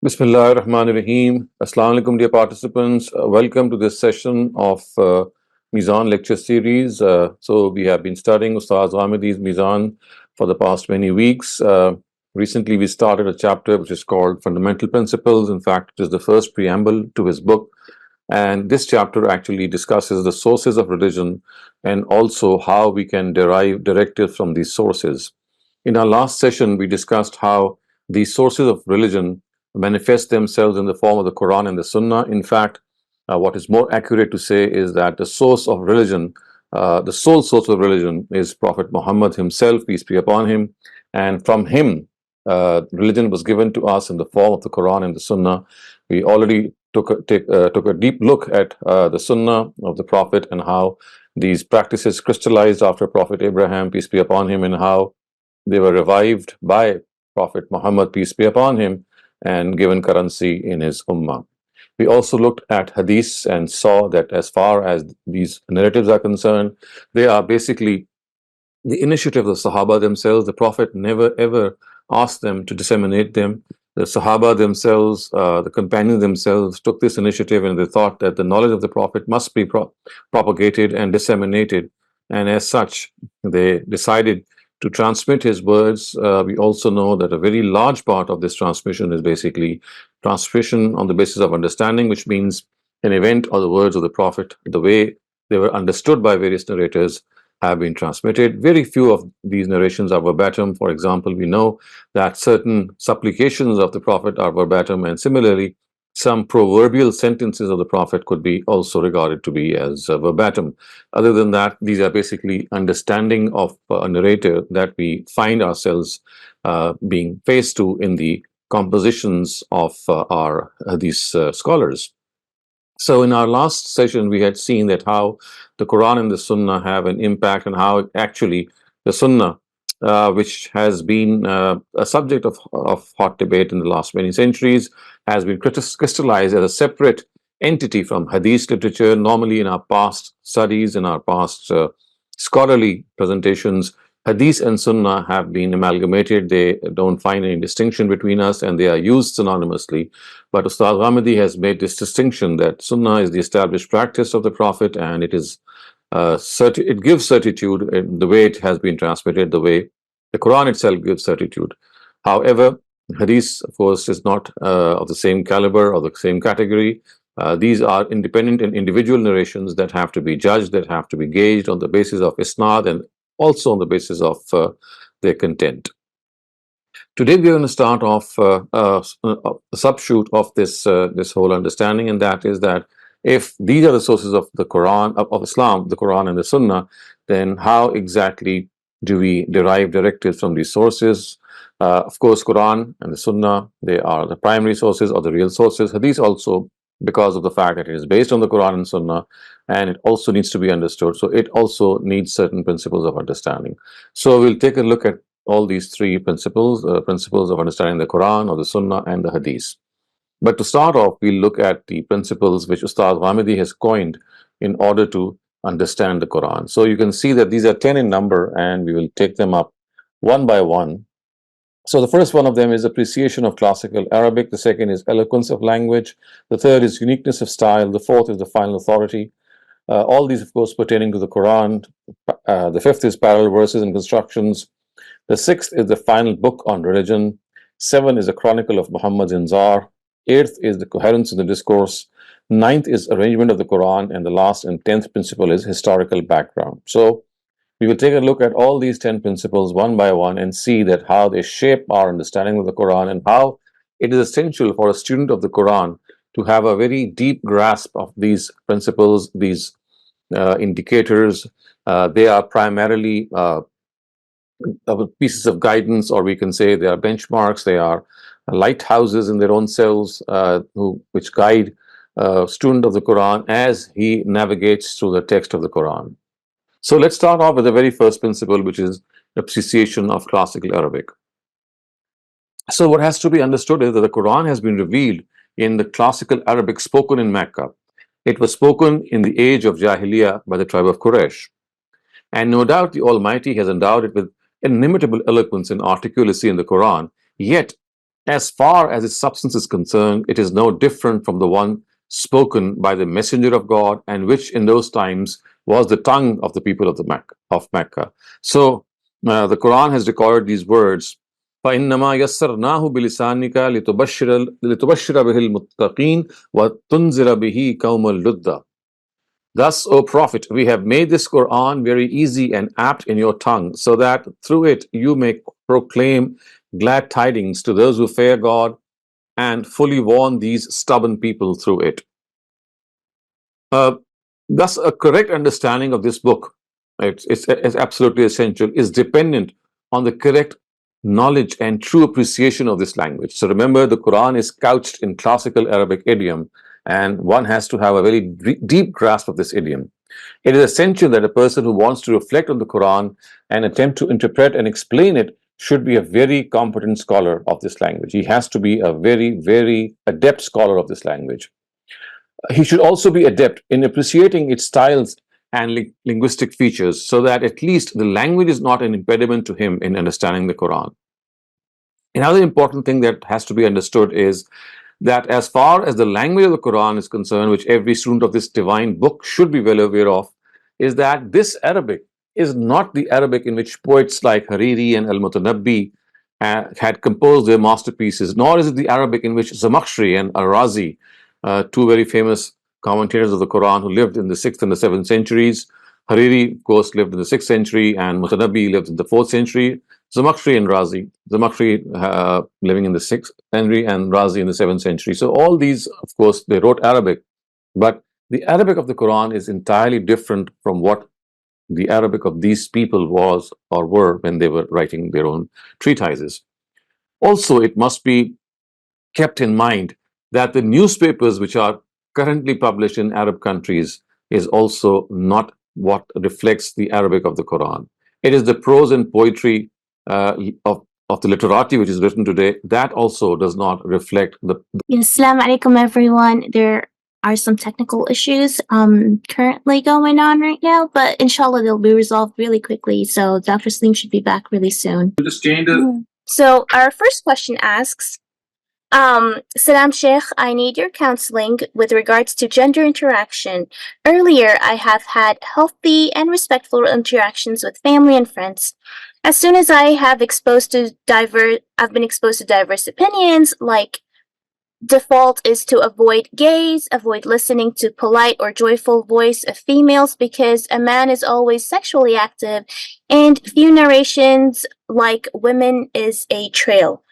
Bismillah ar-Rahman ar-Rahim. Assalamu alaikum, dear participants. Welcome to this session of Meezan lecture series. So we have been studying Ustaz Ghamidi's Meezan for the past many weeks. Recently, we started a chapter which is called Fundamental Principles. In fact, it is the first preamble to his book. And this chapter actually discusses the sources of religion and also how we can derive directives from these sources. In our last session, we discussed how these sources of religion manifest themselves in the form of the Quran and the Sunnah. In fact, what is more accurate to say is that the source of religion, the sole source of religion, is Prophet Muhammad himself, peace be upon him. And from him, religion was given to us in the form of the Quran and the Sunnah. We already took a deep look at the Sunnah of the Prophet and how these practices crystallized after Prophet Abraham, peace be upon him, and how they were revived by Prophet Muhammad, peace be upon him, and given currency in his ummah. We also looked at hadiths and saw that as far as these narratives are concerned, they are basically the initiative of the Sahaba themselves. The Prophet never ever asked them to disseminate them. The Sahaba themselves, the companions themselves, took this initiative and they thought that the knowledge of the Prophet must be propagated and disseminated. And as such, they decided to transmit his words. We also know that a very large part of this transmission is basically transmission on the basis of understanding, which means an event or the words of the Prophet, the way they were understood by various narrators, have been transmitted. Very few of these narrations are verbatim. For example, we know that certain supplications of the Prophet are verbatim, and similarly, some proverbial sentences of the Prophet could be also regarded to be as verbatim. Other than that, these are basically understanding of a narrator that we find ourselves being faced to in the compositions of these scholars. So in our last session, we had seen that how the Quran and the Sunnah have an impact and how actually the Sunnah, which has been a subject of hot debate in the last many centuries, has been crystallized as a separate entity from Hadith literature. Normally in our past studies, in our past scholarly presentations, Hadith and Sunnah have been amalgamated. They don't find any distinction between us and they are used synonymously. But Ustaz Ghamidi has made this distinction that Sunnah is the established practice of the Prophet and it is it gives certitude in the way it has been transmitted, the way the Quran itself gives certitude. However, Hadith, of course, is not of the same caliber or the same category. These are independent and individual narrations that have to be judged, that have to be gauged on the basis of isnad and also on the basis of their content. Today we're going to start off a subshoot of this whole understanding, and that is that if these are the sources of the Quran, of Islam, the Quran and the Sunnah, then how exactly do we derive directives from these sources? Of course, Quran and the Sunnah, they are the primary sources or the real sources. Hadith also, because of the fact that it is based on the Quran and Sunnah, and it also needs to be understood. So it also needs certain principles of understanding. So we'll take a look at all these three principles, principles of understanding the Quran or the Sunnah and the Hadith. But to start off, we'll look at the principles which Ustaz Ghamidi has coined in order to understand the Quran. So you can see that these are 10 in number and we will take them up one by one. So the first one of them is appreciation of classical Arabic. The second is eloquence of language. The third is uniqueness of style. The fourth is the final authority. All these, of course, pertaining to the Quran. The fifth is parallel verses and constructions. The sixth is the final book on religion. Seven is a chronicle of Muhammad's inzar. Eighth is the coherence in the discourse. Ninth is arrangement of the Quran. And the last and 10th principle is historical background. So we will take a look at all these 10 principles one by one and see that how they shape our understanding of the Quran and how it is essential for a student of the Quran to have a very deep grasp of these principles, these indicators. They are primarily pieces of guidance, or we can say they are benchmarks, they are lighthouses in their own selves, which guide a student of the Quran as he navigates through the text of the Quran. So let's start off with the very first principle, which is appreciation of classical Arabic. So what has to be understood is that the Quran has been revealed in the classical Arabic spoken in Mecca. It was spoken in the age of Jahiliyyah by the tribe of Quraysh. And no doubt the Almighty has endowed it with inimitable eloquence and articulacy in the Quran, yet As far as its substance is concerned, it is no different from the one spoken by the Messenger of God, and which in those times was the tongue of the people of Mecca. So the Quran has recorded these words. فَإِنَّمَا يَسَّرْنَاهُ بِلِسَانِكَ لِتُبَشِّرَ بِهِ الْمُتَّقِينَ وَتُنْزِرَ بِهِ قَوْمَ اللُّدَّ. Thus, O Prophet, we have made this Quran very easy and apt in your tongue, so that through it you may proclaim glad tidings to those who fear God and fully warn these stubborn people through it. Uh, Thus, a correct understanding of this book, it's absolutely essential, is dependent on the correct knowledge and true appreciation of this language. So remember, the Quran is couched in classical Arabic idiom, and one has to have a very deep grasp of this idiom. It is essential that a person who wants to reflect on the Quran and attempt to interpret and explain it should be a very competent scholar of this language. He has to be a very, very adept scholar of this language. He should also be adept in appreciating its styles and linguistic features, so that at least the language is not an impediment to him in understanding the Quran. Another important thing that has to be understood is that as far as the language of the Quran is concerned, which every student of this divine book should be well aware of, is that this Arabic is not the Arabic in which poets like Hariri and Al-Mutanabbi had composed their masterpieces, nor is it the Arabic in which Zamakhshari and Al-Razi, two very famous commentators of the Quran who lived in the 6th and the 7th centuries. Hariri, of course, lived in the 6th century, and Mutanabbi lived in the 4th century. Zamakhshari and Razi, Zamakhshari living in the 6th century and Razi in the 7th century. So all these, of course, they wrote Arabic, but the Arabic of the Quran is entirely different from what the Arabic of these people was or were when they were writing their own treatises. Also, it must be kept in mind that the newspapers which are currently published in Arab countries is also not what reflects the Arabic of the Quran. It is the prose and poetry of the literati which is written today that also does not reflect the. Assalamu alaikum, everyone. There are some technical issues currently going on right now, but inshallah they'll be resolved really quickly. So Dr. Saleem should be back really soon. Just change the. So our first question asks, Salam Sheikh, I need your counseling with regards to gender interaction. Earlier, I have had healthy and respectful interactions with family and friends. As soon as I have been exposed to diverse opinions, like default is to avoid gaze, avoid listening to polite or joyful voice of females because a man is always sexually active, and few narrations like women is a trail.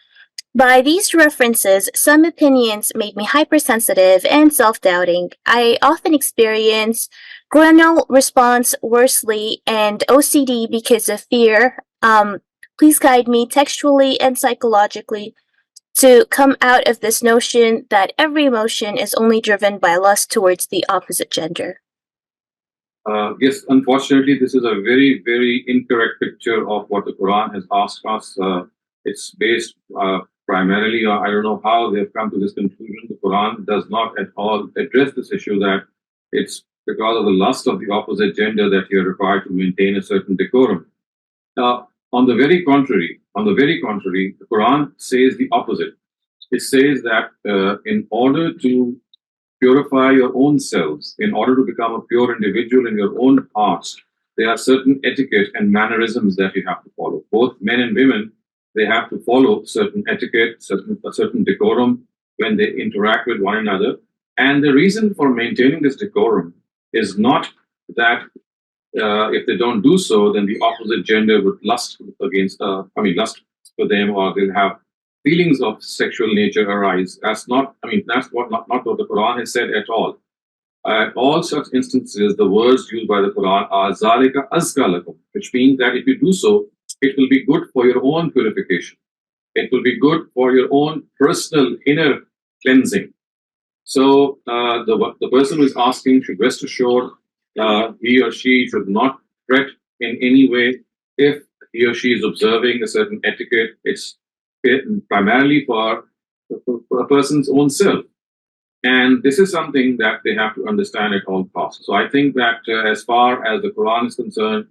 By these references, some opinions made me hypersensitive and self-doubting. I often experience granule response worsely and OCD because of fear. Please guide me textually and psychologically to come out of this notion that every emotion is only driven by lust towards the opposite gender. Yes, unfortunately, this is a very, very incorrect picture of what the Quran has asked us. It's based primarily, I don't know how they've come to this conclusion. The Quran does not at all address this issue that it's because of the lust of the opposite gender that you're required to maintain a certain decorum. On the very contrary, the Quran says the opposite. It says that in order to purify your own selves, in order to become a pure individual in your own hearts, there are certain etiquette and mannerisms that you have to follow. Both men and women, they have to follow certain etiquette, a certain decorum when they interact with one another. And the reason for maintaining this decorum is not that if they don't do so, then the opposite gender would lust for them, or they'll have feelings of sexual nature arise. That's not what the Quran has said at all. At all such instances, the words used by the Quran are zalika azka lakum, which means that if you do so, it will be good for your own purification. It will be good for your own personal inner cleansing. So the person who is asking should rest assured he or she should not fret in any way if he or she is observing a certain etiquette. It's primarily for a person's own self. And this is something that they have to understand at all costs. So I think that as far as the Quran is concerned,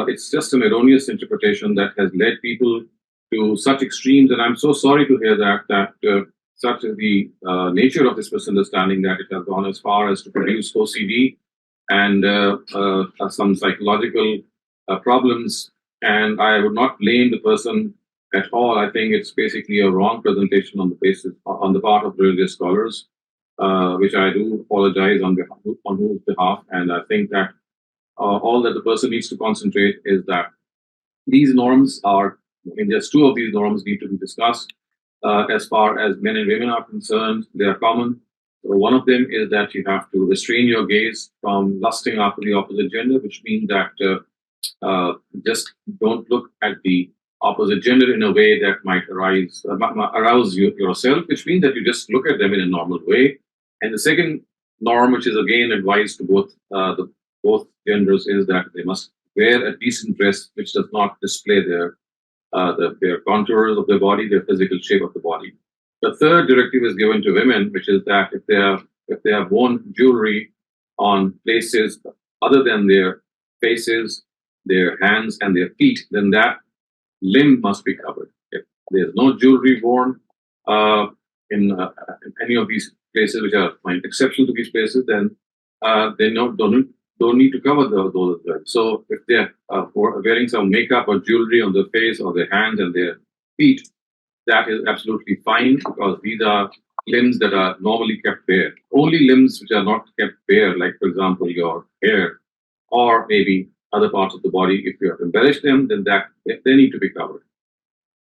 it's just an erroneous interpretation that has led people to such extremes, and I'm so sorry to hear that such is the nature of this misunderstanding, that it has gone as far as to produce OCD and some psychological problems. And I would not blame the person at all. I think it's basically a wrong presentation on the part of religious scholars, which I do apologize on whose behalf. And I think that all that the person needs to concentrate is that these norms are, I mean, just two of these norms need to be discussed. As far as men and women are concerned, they are common. So one of them is that you have to restrain your gaze from lusting after the opposite gender, which means that just don't look at the opposite gender in a way that might arouse you yourself, which means that you just look at them in a normal way. And the second norm, which is again advised to both genders, is that they must wear a decent dress which does not display their contours of their body, their physical shape of the body. The third directive is given to women, which is that if they have worn jewelry on places other than their faces, their hands, and their feet, then that limb must be covered. If there's no jewelry worn in any of these places, which are exceptional to these places, then they don't need to cover those. So if they're wearing some makeup or jewelry on their face or their hands and their feet, that is absolutely fine, because these are limbs that are normally kept bare. Only limbs which are not kept bare, like for example your hair or maybe other parts of the body, if you have embellished them, then they need to be covered.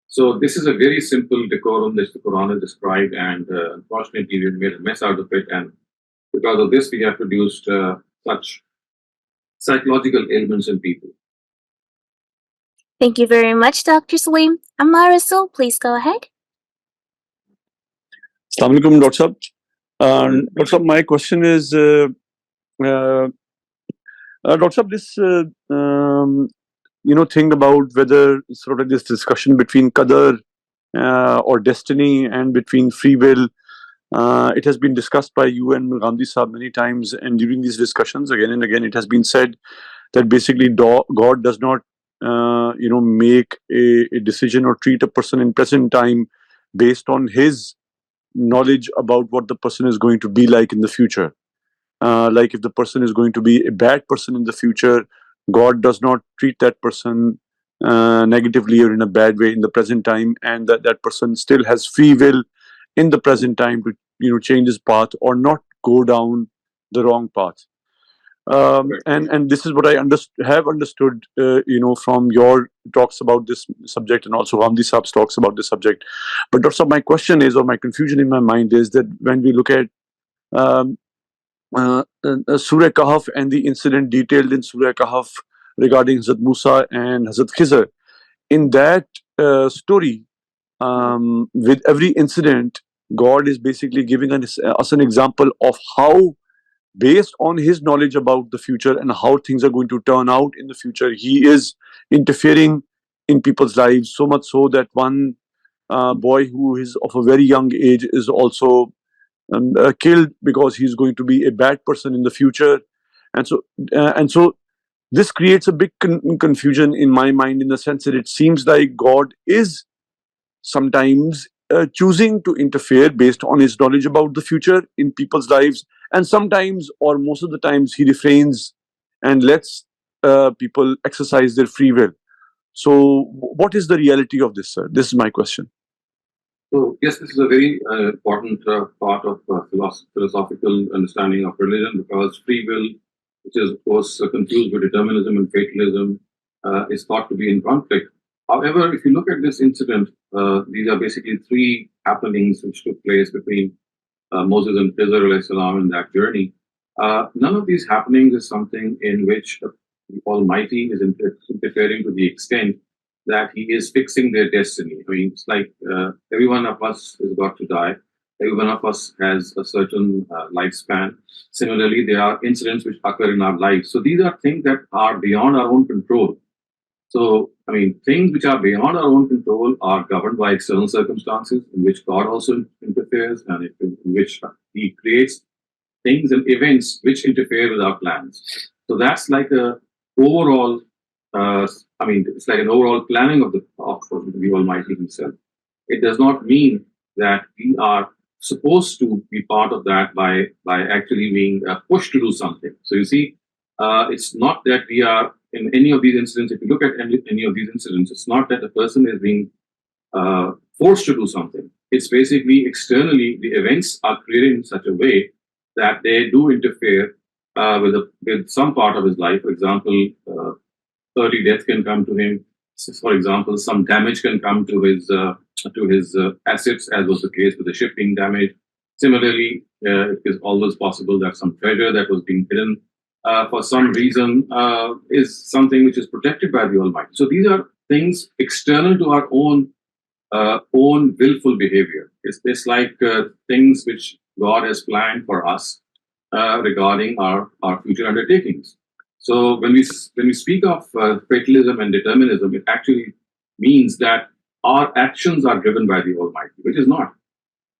So this is a very simple decorum that the Quran has described, and unfortunately we made a mess out of it, and because of this we have produced such psychological ailments in people. Thank you very much, Dr. Saleem. Ammar, please go ahead. Assalamu alaikum, Dr. Sahab. Dr. Sahab, my question is, Dr. Sahab, this thing about whether sort of this discussion between qadar or destiny and between free will, it has been discussed by you and Ghamidi Sahab many times, and during these discussions again and again it has been said that basically God does not make a decision or treat a person in present time based on his knowledge about what the person is going to be like in the future. Like if the person is going to be a bad person in the future, God does not treat that person negatively or in a bad way in the present time, and that person still has free will in the present time to change his path or not go down the wrong path. And this is what I have understood, from your talks about this subject, and also Ghamidi Saab's talks about this subject. But Dr. Saab, my question is, or my confusion in my mind is that when we look at Surah Kahf and the incident detailed in Surah Kahf regarding Hazrat Musa and Hazrat Khizr, in that story, with every incident, God is basically giving us an example of how, based on his knowledge about the future and how things are going to turn out in the future, he is interfering in people's lives, so much so that one boy who is of a very young age is also killed because he's going to be a bad person in the future. And so this creates a big confusion in my mind, in the sense that it seems like God is sometimes choosing to interfere based on his knowledge about the future in people's lives, and sometimes, or most of the times, he refrains and lets people exercise their free will. So what is the reality of this, sir? This is my question. So yes, this is a very important part of philosophical understanding of religion, because free will, which is of course confused with determinism and fatalism, is thought to be in conflict. However, if you look at this incident, these are basically three happenings which took place between Moses and Khizr alayhi salam in that journey. None of these happenings is something in which the Almighty is interfering to the extent that he is fixing their destiny. I mean, it's like every one of us has got to die. Every one of us has a certain lifespan. Similarly, there are incidents which occur in our lives. So these are things that are beyond our own control. So, I mean, things which are beyond our own control are governed by external circumstances, in which God also interferes, and in which he creates things and events which interfere with our plans. So that's like a overall I mean, it's like an overall planning of the Almighty Himself. It does not mean that we are supposed to be part of that by actually being pushed to do something. So you see, it's not that we are in any of these incidents. If you look at any of these incidents, it's not that the person is being forced to do something. It's basically externally the events are created in such a way that they do interfere with some part of his life. For example, early death can come to him. For example, some damage can come to his assets, as was the case with the ship being damaged. Similarly, it is always possible that some treasure that was being hidden for some reason is something which is protected by the Almighty. So these are things external to our own willful behavior. It's like things which God has planned for us regarding our future undertakings. So when we speak of fatalism and determinism, it actually means that our actions are driven by the Almighty, which is not.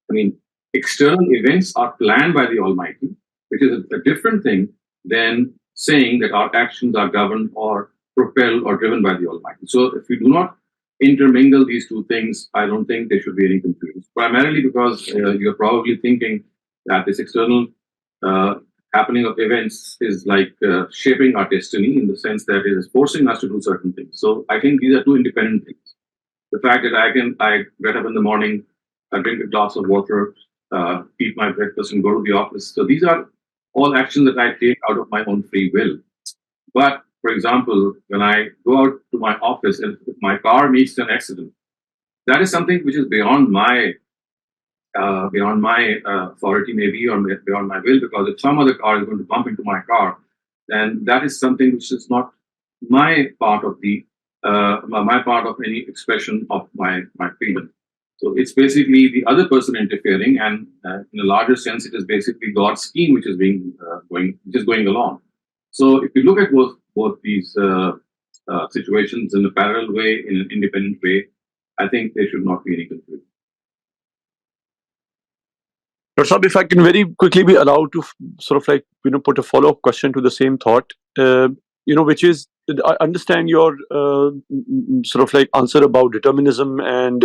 I mean, external events are planned by the Almighty, which is a different thing than saying that our actions are governed or propelled or driven by the Almighty. So if we do not intermingle these two things, I don't think there should be any confusion. Primarily because you're probably thinking that this external happening of events is like shaping our destiny in the sense that it is forcing us to do certain things. So I think these are two independent things. The fact that I get up in the morning, I drink a glass of water, eat my breakfast, and go to the office. So these are all actions that I take out of my own free will. But for example, when I go out to my office and if my car meets an accident, that is something which is beyond my authority, maybe, or beyond my will. Because if some other car is going to bump into my car, then that is something which is not my part of any expression of my freedom. So it's basically the other person interfering, and in a larger sense, it is basically God's scheme which is going along. So if you look at both these situations in a parallel way, in an independent way, I think there should not be any confusion. Dr. Saab, if I can very quickly be allowed to sort of like put a follow-up question to the same thought, which is, I understand your sort of like answer about determinism and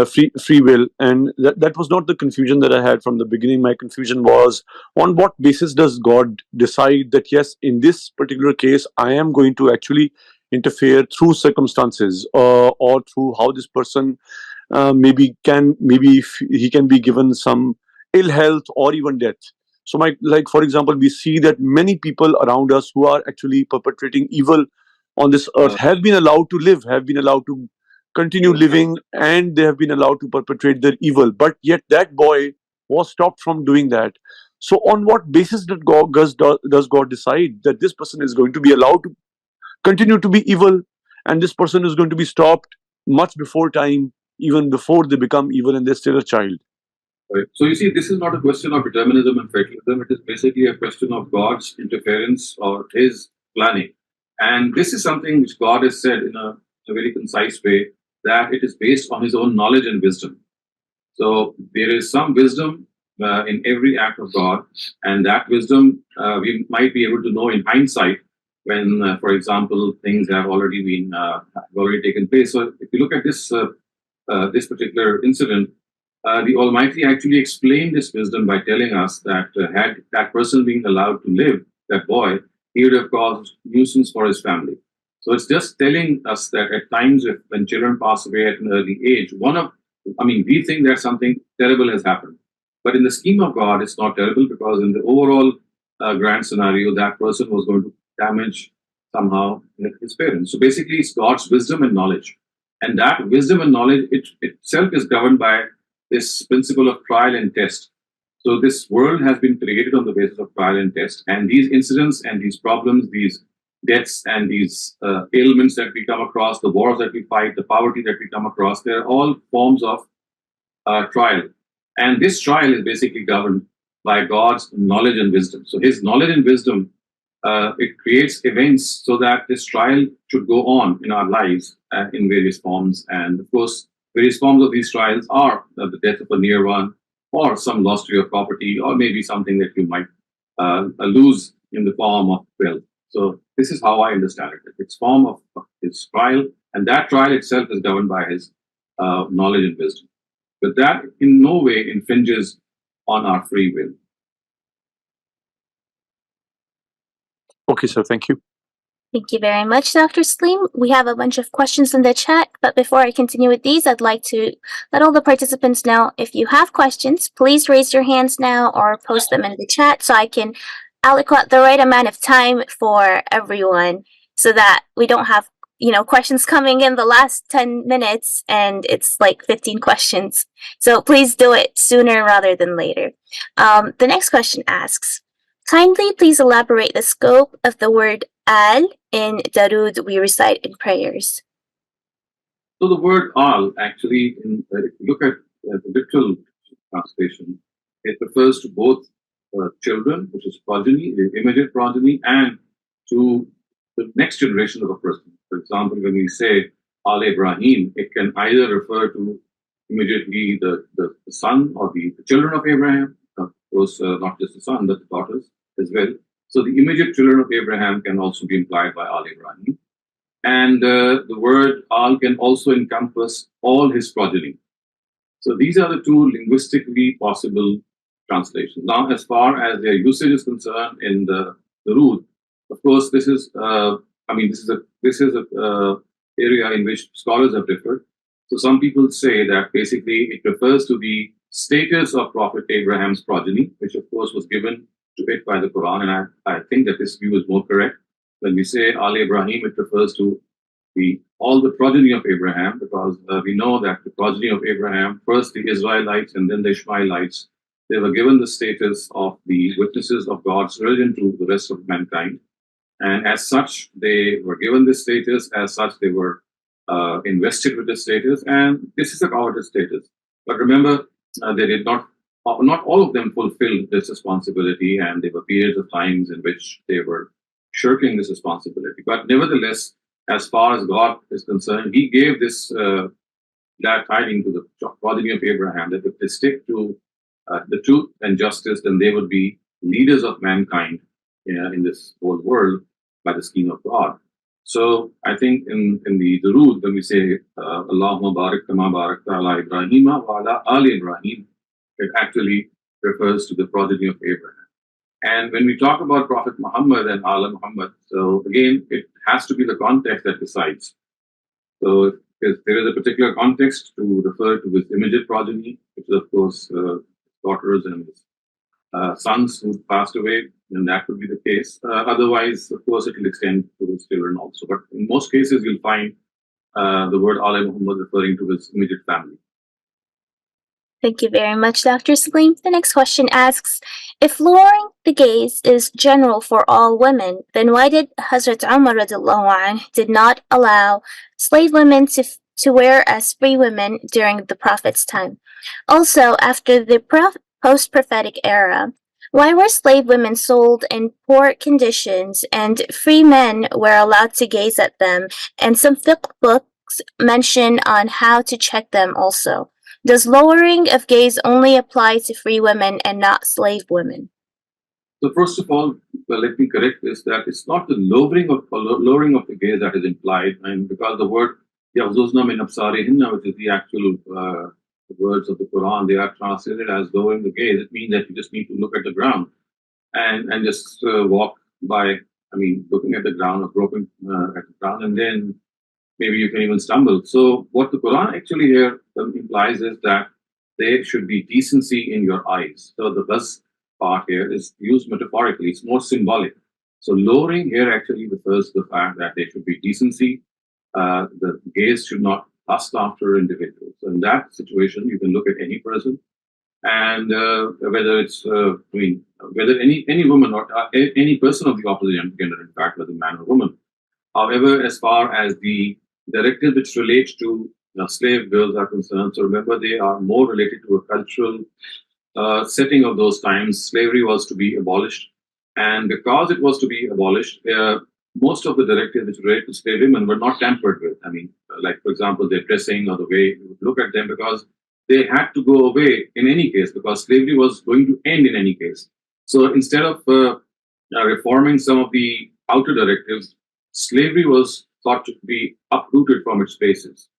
free will, and that was not the confusion that I had from the beginning. My confusion was, on what basis does God decide that yes, in this particular case, I am going to actually interfere through circumstances or through how this person maybe if he can be given some ill health or even death. So for example, we see that many people around us who are actually perpetrating evil on this earth have been allowed to live, have been allowed to continue living, and they have been allowed to perpetrate their evil. But yet that boy was stopped from doing that. So on what basis does God decide that this person is going to be allowed to continue to be evil, and this person is going to be stopped much before time, even before they become evil and they're still a child? Right. So you see, this is not a question of determinism and fatalism. It is basically a question of God's interference or His planning. And this is something which God has said in a very concise way, that it is based on His own knowledge and wisdom. So there is some wisdom in every act of God, and that wisdom we might be able to know in hindsight when, for example, things have already taken place. So if you look at this particular incident, the Almighty actually explained this wisdom by telling us that had that person been allowed to live, that boy, he would have caused nuisance for his family. So it's just telling us that at times, when children pass away at an early age, we think that something terrible has happened. But in the scheme of God, it's not terrible, because in the overall grand scenario, that person was going to damage somehow his parents. So basically, it's God's wisdom and knowledge. And that wisdom and knowledge itself is governed by this principle of trial and test. So this world has been created on the basis of trial and test. And these incidents and these problems, these deaths and these ailments that we come across, the wars that we fight, the poverty that we come across, they're all forms of trial. And this trial is basically governed by God's knowledge and wisdom. So His knowledge and wisdom, it creates events so that this trial should go on in our lives in various forms. And of course, various forms of these trials are the death of a near one, or some loss to your property, or maybe something that you might lose in the form of wealth. So this is how I understand it. It's form of his trial, and that trial itself is governed by his knowledge and wisdom. But that in no way infringes on our free will. Okay, sir. Thank you. Thank you very much, Dr. Saleem. We have a bunch of questions in the chat, but before I continue with these, I'd like to let all the participants know if you have questions, please raise your hands now or post them in the chat so I can allocate the right amount of time for everyone so that we don't have questions coming in the last 10 minutes and it's like 15 questions. So please do it sooner rather than later. The next question asks, kindly please elaborate the scope of the word al in Darood we recite in prayers. So the word al actually, if you look at the literal translation, it refers to both children, which is progeny, the immediate progeny, and to the next generation of a person. For example, when we say Al Ibrahim, it can either refer to immediately the son or the children of Abraham, of course, not just the son, but the daughters as well. So the immediate children of Abraham can also be implied by Al Ibrahim. And the word Al can also encompass all his progeny. So these are the two linguistically possible translations. Now, as far as their usage is concerned in the root, of course, this is a area in which scholars have differed. So some people say that basically it refers to the status of Prophet Abraham's progeny, which of course was given to it by the Quran, and I think that this view is more correct. When we say Al Ibrahim, it refers to all the progeny of Abraham, because we know that the progeny of Abraham, first the Israelites and then the Ishmaelites, they were given the status of the witnesses of God's religion to the rest of mankind. And as such, they were given this status. As such, they were invested with this status. And this is a coveted status. But remember, they did not all of them fulfilled this responsibility. And there were periods of times in which they were shirking this responsibility. But nevertheless, as far as God is concerned, he gave this that tiding to the progeny of Abraham, that if they stick to the truth and justice, then they would be leaders of mankind in this whole world by the scheme of God. So I think in the Durood, when we say Allahumma barik kama barakta ala Ibrahima wa ala ali Ibrahim, it actually refers to the progeny of Abraham. And when we talk about Prophet Muhammad and Allah Muhammad, so again, it has to be the context that decides. So if there is a particular context to refer to his immediate progeny, which is of course daughters and his sons who passed away, then that would be the case. Otherwise, of course, it will extend to his children also. But in most cases, you'll find the word Allah Muhammad referring to his immediate family. Thank you very much, Dr. Saleem. The next question asks, if lowering the gaze is general for all women, then why did Hazrat Umar did not allow slave women to wear as free women during the Prophet's time? Also, after the post-prophetic era, why were slave women sold in poor conditions and free men were allowed to gaze at them? And some fiqh books mention on how to check them also. Does lowering of gaze only apply to free women and not slave women? So first of all, let me correct this, that it's not the lowering of the gaze that is implied, and because the word Yahzuzna min absarihinna, which is the actual words of the Quran, they are translated as lowering the gaze. It means that you just need to look at the ground and just walk by, looking at the ground or groping at the ground, and then maybe you can even stumble. So what the Quran actually here implies is that there should be decency in your eyes. So the thus part here is used metaphorically. It's more symbolic. So lowering here actually refers to the fact that there should be decency. The gaze should not lust after individuals. So in that situation, you can look at any person, and whether it's whether any woman or any person of the opposite gender, in fact, whether man or woman. However, as far as the directives which relate to slave girls are concerned, so remember they are more related to a cultural setting of those times. Slavery was to be abolished, and because it was to be abolished, most of the directives which relate to slave women were not tampered with. Like for example, their dressing or the way you would look at them, because they had to go away in any case, because slavery was going to end in any case. So instead of reforming some of the outer directives, slavery was thought to be uprooted from its basis.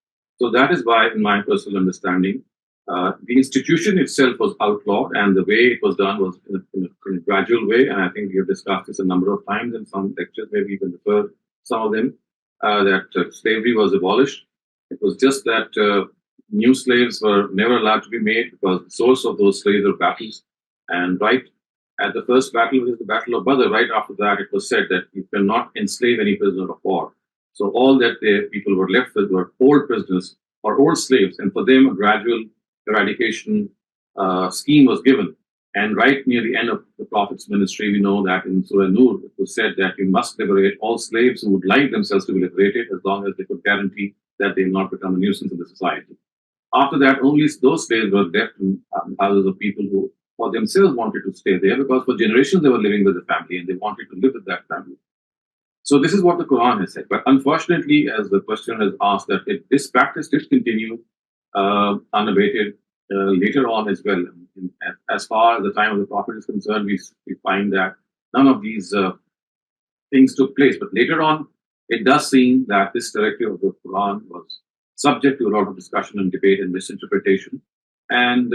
So that is why, in my personal understanding, the institution itself was outlawed, and the way it was done was in a gradual way. And I think we have discussed this a number of times in some lectures, maybe even refer some of them, that slavery was abolished. It was just that new slaves were never allowed to be made because the source of those slaves were battles. And right at the first battle, which is the Battle of Badr, right after that, it was said that you cannot enslave any prisoner of war. So all that the people were left with were old prisoners or old slaves, and for them, a gradual eradication scheme was given. And right near the end of the Prophet's ministry, we know that in Surah Nur, it was said that you must liberate all slaves who would like themselves to be liberated as long as they could guarantee that they will not become a nuisance in the society. After that, only those slaves were left in houses of people who for themselves wanted to stay there because for generations they were living with the family and they wanted to live with that family. So this is what the Quran has said. But unfortunately, as the question has asked, that this practice did continue unabated later on as well. As far as the time of the Prophet is concerned, we find that none of these things took place. But later on, it does seem that this directive of the Quran was subject to a lot of discussion and debate and misinterpretation. And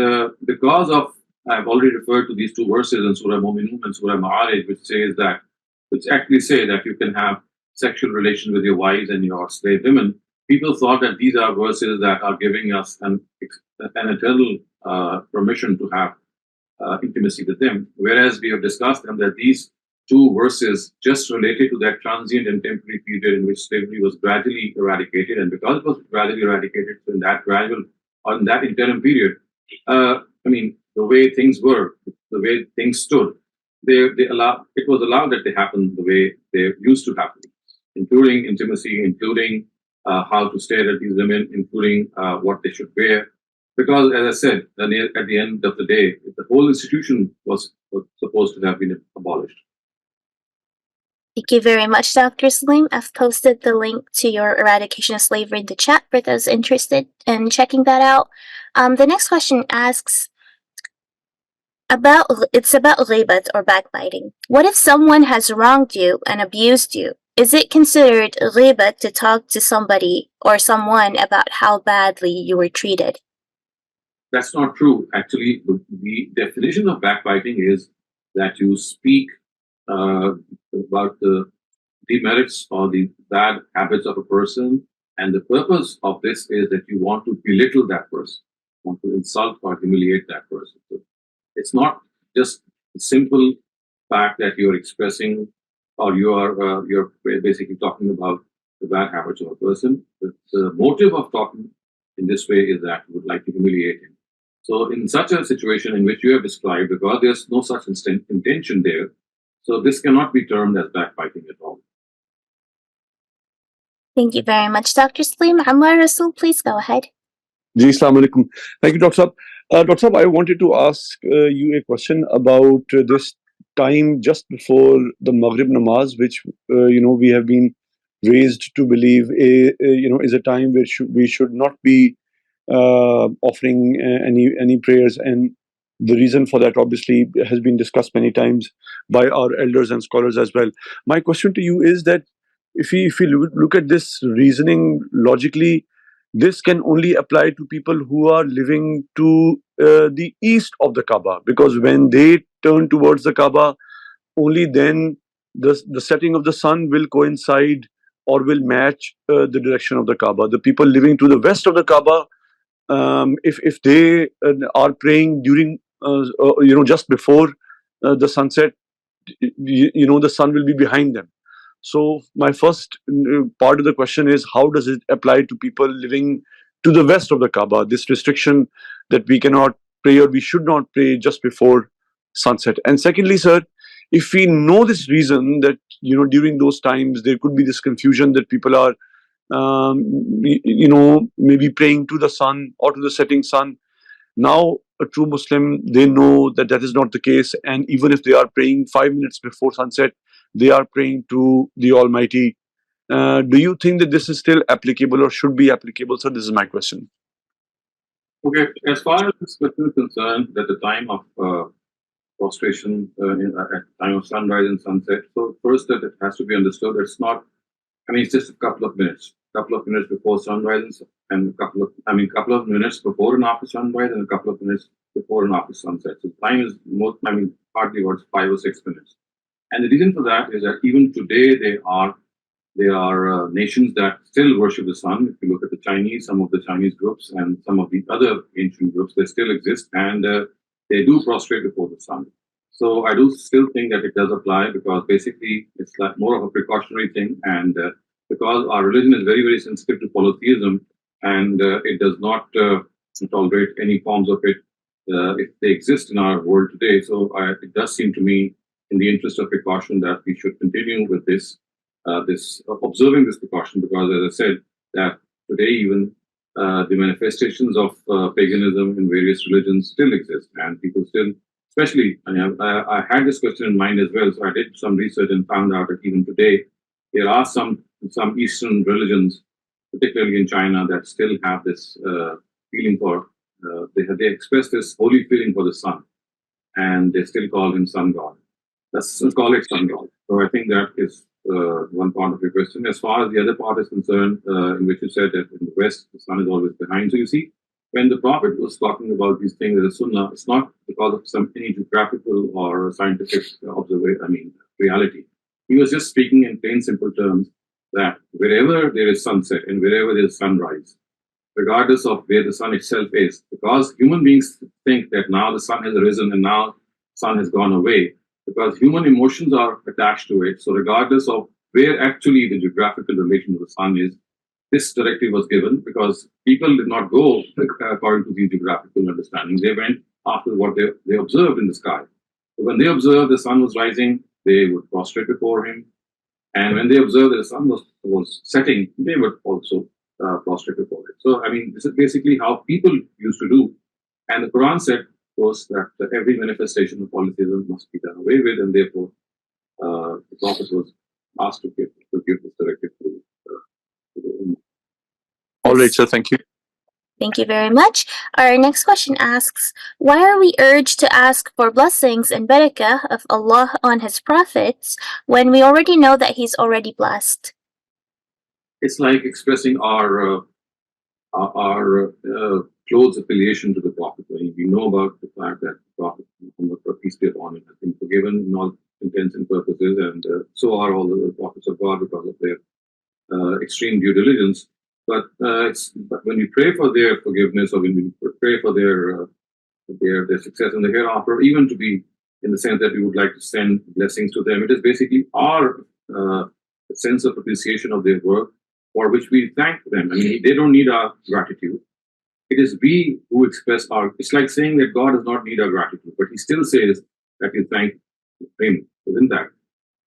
because of, I've already referred to these two verses in Surah Mu'minun and Surah Ma'arij, which actually say that you can have sexual relations with your wives and your slave women. People thought that these are verses that are giving us an eternal permission to have intimacy with them. Whereas we have discussed them that these two verses just related to that transient and temporary period in which slavery was gradually eradicated. And because it was gradually eradicated in that gradual or in that interim period, the way things were, the way things stood, it was allowed that they happen the way they used to happen, including intimacy, including how to stare at these women, including what they should wear. Because, as I said, at the end of the day, the whole institution was supposed to have been abolished. Thank you very much, Dr. Saleem. I've posted the link to your eradication of slavery in the chat for those interested in checking that out. The next question asks about ghibat or backbiting. What if someone has wronged you and abused you? Is it considered ghibat to talk to somebody or someone about how badly you were treated? That's not true. Actually, the definition of backbiting is that you speak about the demerits or the bad habits of a person, and the purpose of this is that you want to belittle that person, want to insult or humiliate that person. So it's not just a simple fact that you're expressing or you're basically talking about the bad habits of a person. The motive of talking in this way is that you would like to humiliate him. So in such a situation in which you have described, because there's no such intention there, so this cannot be termed as backbiting at all. Thank you very much, Dr. Saleem. Ammar Rasul, please go ahead. Ji, Assalamu alaikum. Thank you, Dr. Saab. Dr. Saab, I wanted to ask you a question about this time just before the Maghrib Namaz, which we have been raised to believe is a time where we should not be offering any prayers, and the reason for that obviously has been discussed many times by our elders and scholars as well. My question to you is that if we look at this reasoning logically, this can only apply to people who are living to the east of the Kaaba, because when they turn towards the Kaaba, only then the setting of the sun will coincide or will match the direction of the Kaaba. The people living to the west of the Kaaba, if they are praying during just before the sunset, the sun will be behind them. So my first part of the question is, how does it apply to people living to the west of the Kaaba, this restriction that we cannot pray or we should not pray just before sunset? And secondly, sir, if we know this reason that during those times there could be this confusion that people are maybe praying to the sun or to the setting sun. Now, a true Muslim, they know that that is not the case, and even if they are praying 5 minutes before sunset, they are praying to the Almighty. Do you think that this is still applicable or should be applicable, sir? This is my question. Okay, as far as this question is concerned, at the time of prostration at time of sunrise and sunset. So first, that it has to be understood. It's not. I mean, it's just a couple of minutes. Couple of minutes before sunrise and couple of minutes before and after sunrise and a couple of minutes before and after sunset. So time is hardly about 5 or 6 minutes. And the reason for that is that even today there are nations that still worship the sun. If you look at the Chinese, some of the Chinese groups and some of the other ancient groups, they still exist and they do prostrate before the sun. So I do still think that it does apply because basically it's like more of a precautionary thing, and because our religion is very, very sensitive to polytheism, and it does not tolerate any forms of it if they exist in our world today. So it does seem to me, in the interest of precaution, that we should continue with this observing this precaution, because as I said, that today even the manifestations of paganism in various religions still exist, and people still, especially, I had this question in mind as well, so I did some research and found out that even today there are some Eastern religions, particularly in China, that still have this feeling for, they express this holy feeling for the sun, and they still call him sun god. Let's call it sun god. So I think that is one part of your question. As far as the other part is concerned, in which you said that in the West, the sun is always behind. So you see, when the Prophet was talking about these things as a sunnah, it's not because of any geographical or scientific reality. He was just speaking in plain, simple terms that wherever there is sunset and wherever there is sunrise, regardless of where the sun itself is, because human beings think that now the sun has arisen and now the sun has gone away, because human emotions are attached to it. So regardless of where actually the geographical relation to the sun is, this directive was given because people did not go according to these geographical understandings. They went after what they observed in the sky. So when they observed the sun was rising, they would prostrate before him. And when they observed that the sun was setting, they would also prostrate before it. So, I mean, this is basically how people used to do. And the Quran said, of course, that every manifestation of polytheism must be done away with, and therefore the Prophet was asked to give this directive to the Ummah. All right, sir. Thank you. Thank you very much. Our next question asks, why are we urged to ask for blessings and barakah of Allah on His prophets when we already know that He's already blessed? It's like expressing our close affiliation to the Prophet. We know about the fact that the Prophet, peace be upon him, has been forgiven in all intents and purposes, and so are all the prophets of God because of their extreme due diligence. But when we pray for their forgiveness, or when we pray for their success in the hereafter, even to be in the sense that we would like to send blessings to them, it is basically our sense of appreciation of their work, for which we thank them. I mean, they don't need our gratitude. It is we who express our. It's like saying that God does not need our gratitude, but He still says that we thank Him. Isn't that?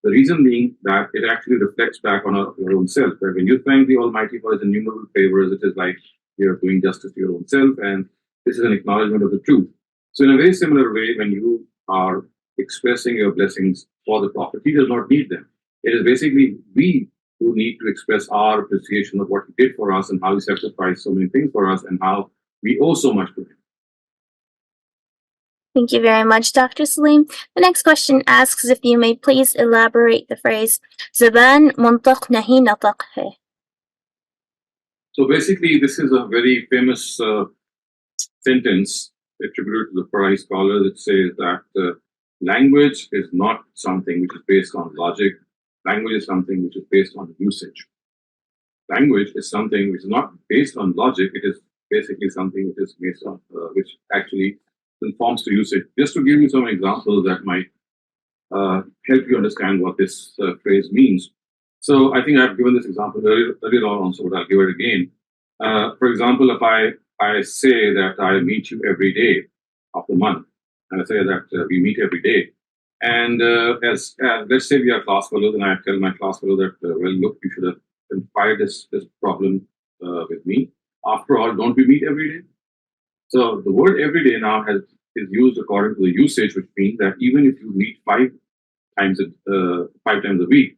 The reason being that it actually reflects back on your own self. That when you thank the Almighty for His innumerable favors, it is like you're doing justice to your own self, and this is an acknowledgement of the truth. So, in a very similar way, when you are expressing your blessings for the Prophet, he does not need them. It is basically we who need to express our appreciation of what he did for us and how he sacrificed so many things for us and how we owe so much to him. Thank you very much, Dr. Saleem. The next question asks if you may please elaborate the phrase "Zaban muntaq nahi nataq hai." So basically, this is a very famous sentence attributed to the Farai scholars. It says that language is not something which is based on logic. Language is something which is based on usage. Language is something which is not based on logic. It is basically something which is based on, which actually conforms to usage. Just to give you some examples that might help you understand what this phrase means. So I think I've given this example earlier on, so I'll give it again. For example, if I say that I meet you every day of the month, and I say that we meet every day, and as let's say we are class fellows, and I tell my class fellow that, well, look, you should have confided this problem with me. After all, don't we meet every day? So the word every day now is used according to the usage, which means that even if you meet five times a week,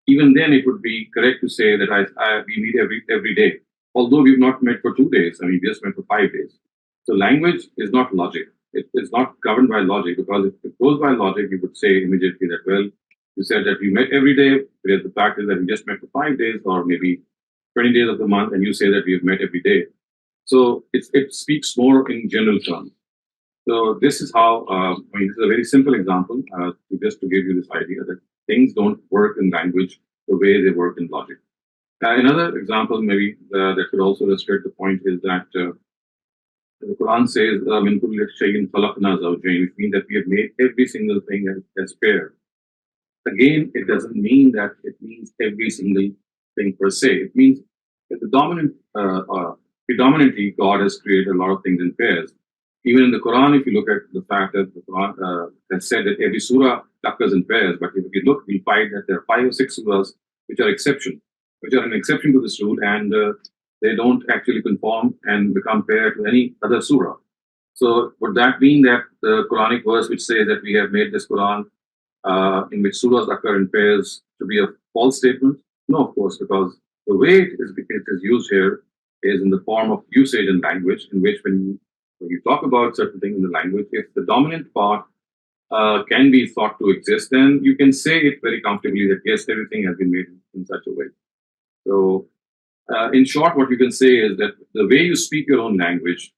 even then it would be correct to say that we meet every day, although we've not met for 2 days. I mean, we just met for 5 days. So language is not logic. it is not governed by logic, because if it goes by logic, you would say immediately that, well, you said that we met every day, whereas the fact is that we just met for 5 days or maybe 20 days of the month, and you say that we have met every day. So it speaks more in general terms. So this is how, I mean, this is a very simple example, just to give you this idea that things don't work in language the way they work in logic. Another example, maybe that could also illustrate the point, is that the Quran says, "Min kulli shay'in khalaqna zawjayn," which means that we have made every single thing as pair. Again, it doesn't mean that it means every single thing per se. It means that predominantly God has created a lot of things in pairs. Even in the Quran, if you look at the fact that the Quran has said that every surah occurs in pairs, but if you look, we find that there are 5 or 6 surahs which are an exception to this rule, and they don't actually conform and become pair to any other surah. So would that mean that the Quranic verse which says that we have made this Quran in which surahs occur in pairs to be a false statement? No, of course, because the way it is used here is in the form of usage and language, in which when you talk about certain thing in the language, if the dominant part can be thought to exist, then you can say it very comfortably that yes, everything has been made in such a way. So, in short, what you can say is that the way you speak your own language,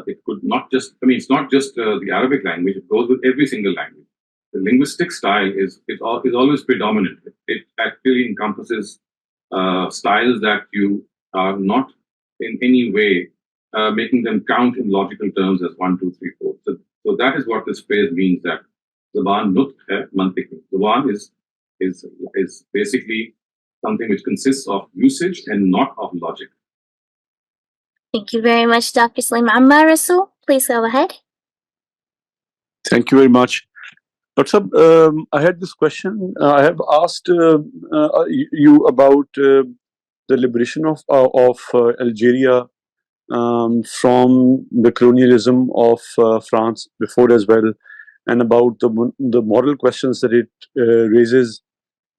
it could not just, I mean, it's not just the Arabic language, it goes with every single language. The linguistic style is always predominant. It actually encompasses styles that you are not in any way making them count in logical terms as 1, 2, 3, 4. So that is what this phrase means, that Zaban nutq hai mantiq. Zaban is basically something which consists of usage and not of logic. Thank you very much, Dr. Saleem. Ammar Rasul, please go ahead. Thank you very much. Dr. I had this question. I have asked you about the liberation of Algeria from the colonialism of France before as well, and about the moral questions that it raises,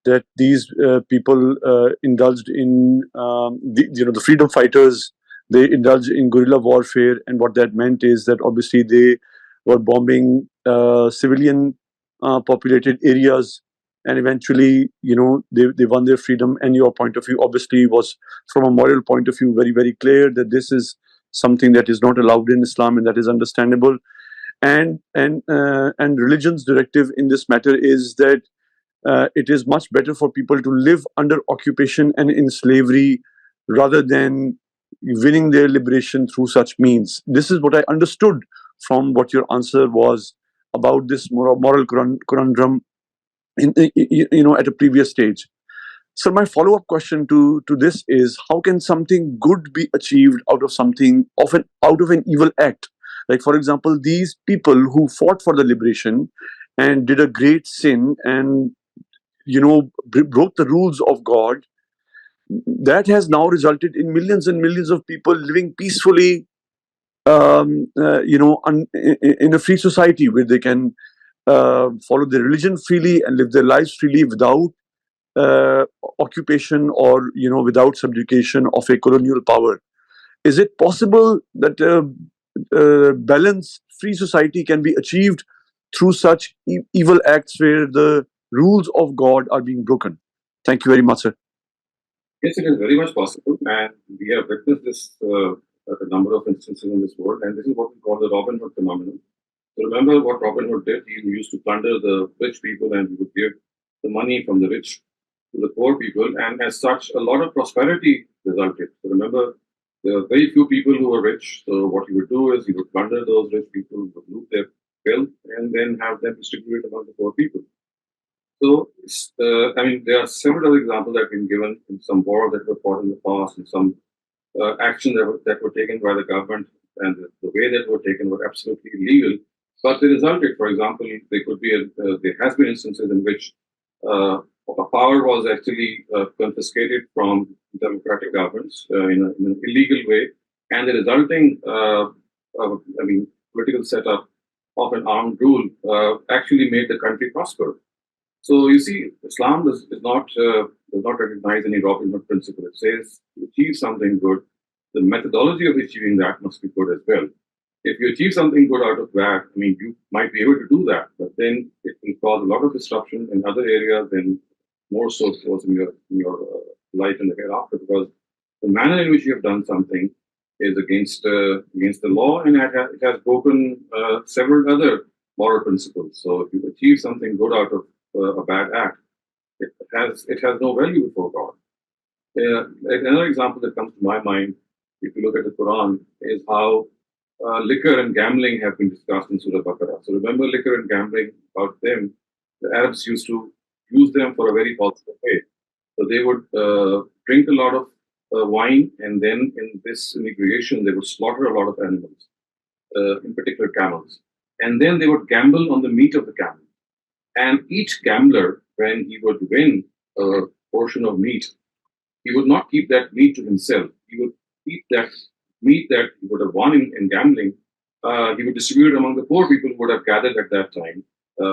that these people indulged in, the freedom fighters, they indulged in guerrilla warfare, and what that meant is that obviously they were bombing civilian populated areas, and eventually, they won their freedom. And your point of view obviously was, from a moral point of view, very, very clear that this is something that is not allowed in Islam, and that is understandable. And religion's directive in this matter is that it is much better for people to live under occupation and in slavery rather than winning their liberation through such means. This is what I understood from what your answer was about this moral conundrum at a previous stage. So my follow-up question to this is, how can something good be achieved out of an evil act? Like, for example, these people who fought for the liberation and did a great sin and broke the rules of God, that has now resulted in millions and millions of people living peacefully, in a free society where they can follow their religion freely and live their lives freely without occupation or without subjugation of a colonial power. Is it possible that balanced free society can be achieved through such evil acts where the rules of God are being broken? Thank you very much, sir. Yes, it is very much possible, and we have witnessed this at a number of instances in this world, and this is what we call the Robin Hood phenomenon. So remember what Robin Hood did? He used to plunder the rich people, and he would give the money from the rich to the poor people, and as such, a lot of prosperity resulted. So remember, there were very few people who were rich, so what he would do is he would plunder those rich people, would loot their wealth, and then have them distributed among the poor people. So, there are several other examples that have been given in some wars that were fought in the past, and some actions that were taken by the government, and the way that were taken were absolutely illegal. But they resulted, for example, there has been instances in which power was actually confiscated from democratic governments in an illegal way, and the resulting, political setup of an armed rule actually made the country prosper. So you see, Islam does not recognize any Robin Hood principle. It says to achieve something good, the methodology of achieving that must be good as well. if you achieve something good out of that, I mean, you might be able to do that, but then it will cause a lot of disruption in other areas and more so, of course, in your life in the hereafter, because the manner in which you have done something is against the law, and it has broken several other moral principles. So if you achieve something good out of a bad act, it has no value before God. Another example that comes to my mind, if you look at the Quran, is how liquor and gambling have been discussed in Surah Baqarah. So remember, liquor and gambling, about them, the Arabs used to use them for a very positive way. So they would drink a lot of wine, and then in this inebriation, they would slaughter a lot of animals, in particular camels. And then they would gamble on the meat of the camel. And each gambler, when he would win a portion of meat, he would not keep that meat to himself. He would keep that meat that he would have won in gambling. He would distribute it among the poor people who would have gathered at that time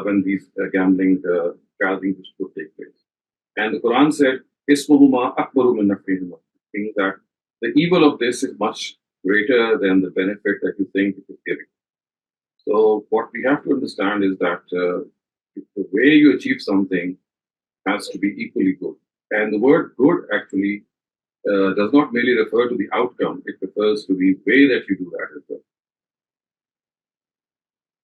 when these gambling gatherings would take place. And the Quran said, "Ismuhuma akbaru min nafihima," meaning that the evil of this is much greater than the benefit that you think it is giving. So what we have to understand is that the way you achieve something has to be equally good. And the word good actually does not merely refer to the outcome, it refers to the way that you do that as well.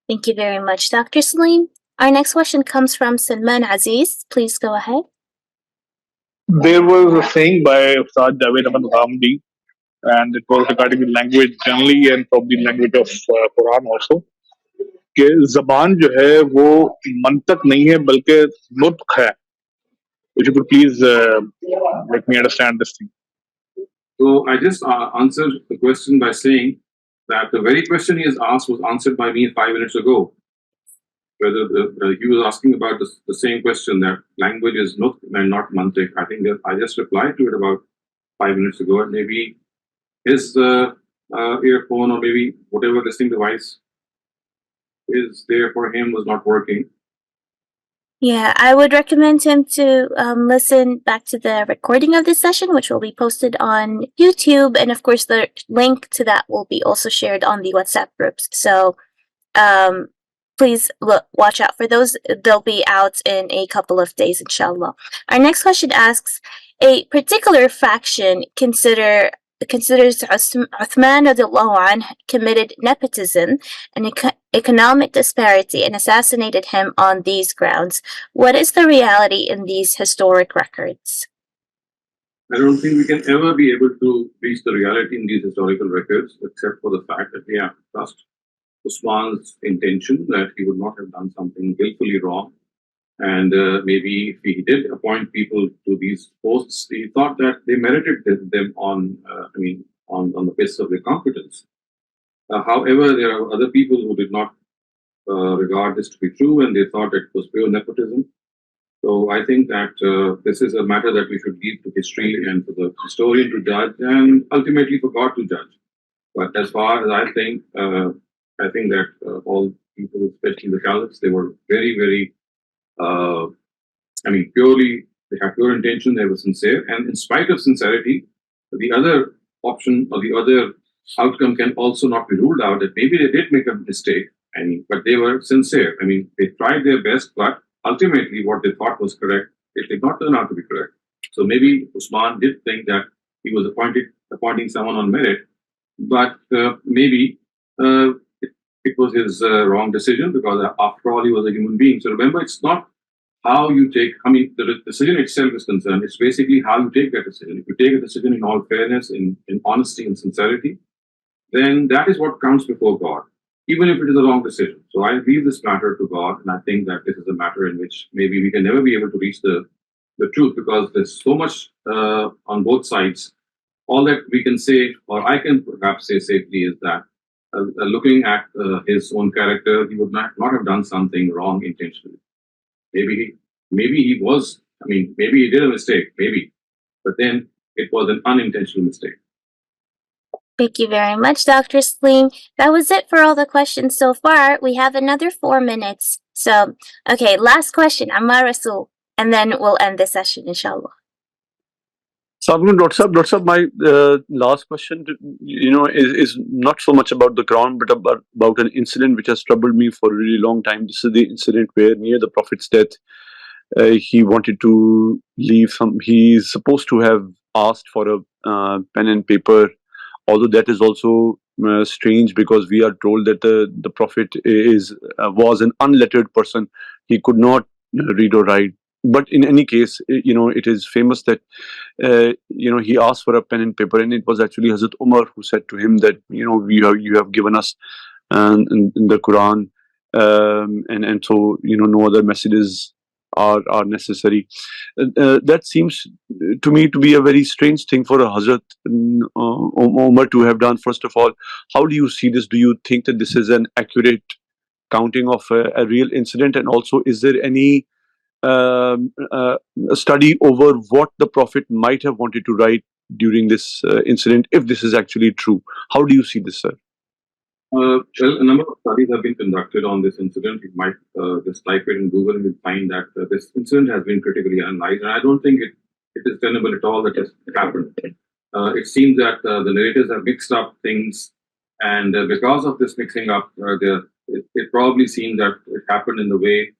Thank you very much, Dr. Saleem. Our next question comes from Salman Aziz. Please go ahead. There was a saying by Ustad Javed Ghamidi, and it was regarding the language generally and probably language of Quran also, कि ज़बान जो है वो मंतक नहीं है बल्कि नुत्क है. Would you could please let me understand this thing? So I just answered the question by saying that the very question he has asked was answered by me 5 minutes ago. Whether he was asking about the same question, that language is nutq and not mantiq. I think that I just replied to it about 5 minutes ago, and maybe his earphone or maybe whatever listening device is there for him was not working. Yeah, I would recommend him to listen back to the recording of this session, which will be posted on YouTube. And of course, the link to that will be also shared on the WhatsApp groups. So please watch out for those. They'll be out in a couple of days, inshallah. Our next question asks, a particular faction considers Uthman radiallahu anh committed nepotism and economic disparity and assassinated him on these grounds. What is the reality in these historic records? I don't think we can ever be able to reach the reality in these historical records, except for the fact that we have to trust Usman's intention that he would not have done something willfully wrong. And maybe if he did appoint people to these posts, he thought that they merited them on the basis of their competence. However, there are other people who did not regard this to be true, and they thought it was pure nepotism. So I think that this is a matter that we should leave to history and for the historian to judge, and ultimately for God to judge. But as far as I think that all people, especially the caliphs, they were very, very purely, they had pure intention, they were sincere, and in spite of sincerity, the other option or the other outcome can also not be ruled out, that maybe they did make a mistake, but they were sincere. They tried their best, but ultimately what they thought was correct, it did not turn out to be correct. So maybe Usman did think that he was appointing someone on merit, but maybe it was his wrong decision, because after all, he was a human being. So remember, it's not how you take, the decision itself is concerned. It's basically how you take that decision. If you take a decision in all fairness, in honesty and sincerity, then that is what counts before God, even if it is a wrong decision. So I leave this matter to God, and I think that this is a matter in which maybe we can never be able to reach the truth, because there's so much on both sides. All that we can say, or I can perhaps say safely, is that looking at his own character, he would not have done something wrong intentionally. Maybe he was, maybe he did a mistake, maybe, but then it was an unintentional mistake. Thank you very much, Dr. Saleem. That was it for all the questions so far. We have another 4 minutes. So, okay, last question, Ammar Rasul, and then we'll end the session, inshallah. Dr. Sab, my last question, is not so much about the Quran, but about an incident which has troubled me for a really long time. This is the incident where near the Prophet's death, he wanted to leave some. He's supposed to have asked for a pen and paper, although that is also strange because we are told that the Prophet was an unlettered person. He could not read or write. But in any case, it is famous that he asked for a pen and paper, and it was actually Hazrat Umar who said to him that you have given us in the Quran, and so no other messages are necessary. That seems to me to be a very strange thing for a Hazrat Umar to have done. First of all, how do you see this? Do you think that this is an accurate counting of a real incident? And also, is there any study over what the Prophet might have wanted to write during this incident, if this is actually true? How do you see this, sir? Well, a number of studies have been conducted on this incident. You might just type it in Google and you'll find that this incident has been critically analyzed. And I don't think it is tenable at all that it happened. It seems that the narrators have mixed up things. And because of this mixing up, it probably seems that it happened in the way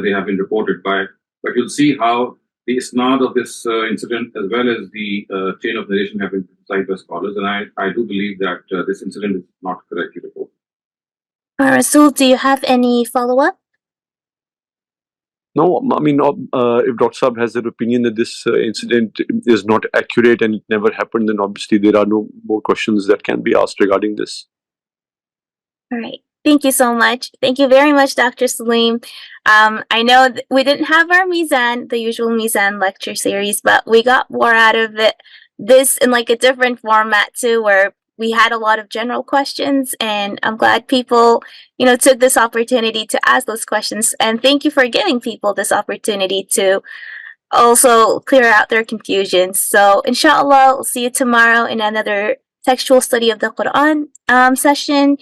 they have been reported by. But you'll see how the isnad of this incident as well as the chain of narration have been criticized by scholars. And I do believe that this incident is not correctly reported. Rasul, do you have any follow-up? No, I mean, if Dr. Saab has an opinion that this incident is not accurate and it never happened, then obviously there are no more questions that can be asked regarding this. All right. Thank you so much. Thank you very much, Dr. Saleem. I know we didn't have our Meezan, the usual Meezan lecture series, but we got more out of it. This in like a different format too, where we had a lot of general questions, and I'm glad people, took this opportunity to ask those questions. And thank you for giving people this opportunity to also clear out their confusions. So, inshallah, we'll see you tomorrow in another textual study of the Quran session.